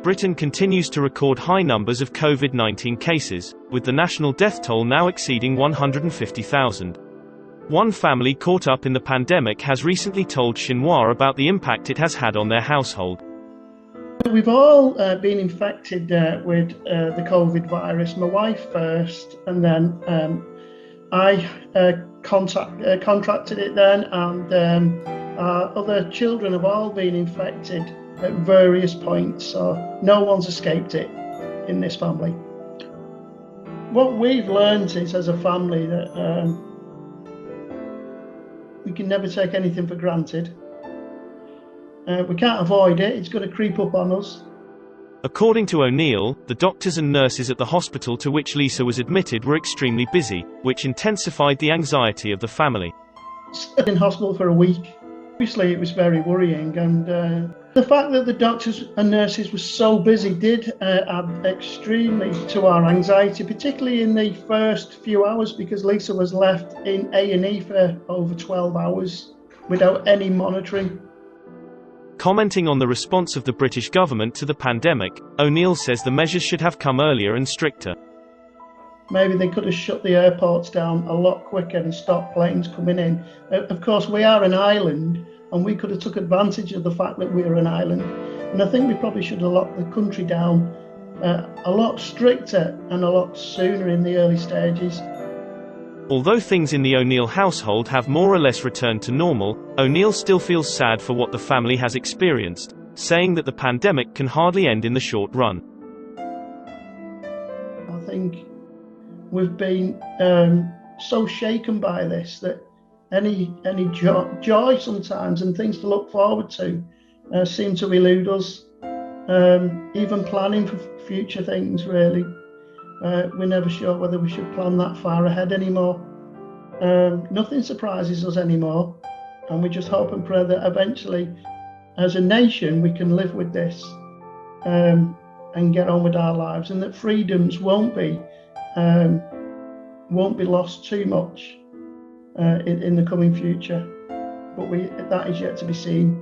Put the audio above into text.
Britain continues to record high numbers of COVID-19 cases, with the national death toll now exceeding 150,000. One family caught up in the pandemic has recently told Xinhua about the impact it has had on their household. We've all been infected with the COVID virus. My wife first, and then I contracted it then, and our other children have all been infected at various points, so no one's escaped it in this family. What we've learned is, as a family, that we can never take anything for granted. We can't avoid it, it's going to creep up on us. According to O'Neill, the doctors and nurses at the hospital to which Lisa was admitted were extremely busy, which intensified the anxiety of the family. In hospital for a week. Obviously it was very worrying, and the fact that the doctors and nurses were so busy did add extremely to our anxiety, particularly in the first few hours, because Lisa was left in A&E for over 12 hours without any monitoring. Commenting on the response of the British government to the pandemic, O'Neill says the measures should have come earlier and stricter. Maybe they could have shut the airports down a lot quicker and stopped planes coming in. Of course, we are an island, and we could have took advantage of the fact that we're an island. And I think we probably should have locked the country down a lot stricter and a lot sooner in the early stages. Although things in the O'Neill household have more or less returned to normal, O'Neill still feels sad for what the family has experienced, saying that the pandemic can hardly end in the short run. I think we've been so shaken by this that any joy sometimes and things to look forward to seem to elude us. Even planning for future things, really. We're never sure whether we should plan that far ahead anymore. Nothing surprises us anymore, and we just hope and pray that eventually, as a nation, we can live with this and get on with our lives, and that freedoms won't be lost too much in the coming future. But that is yet to be seen.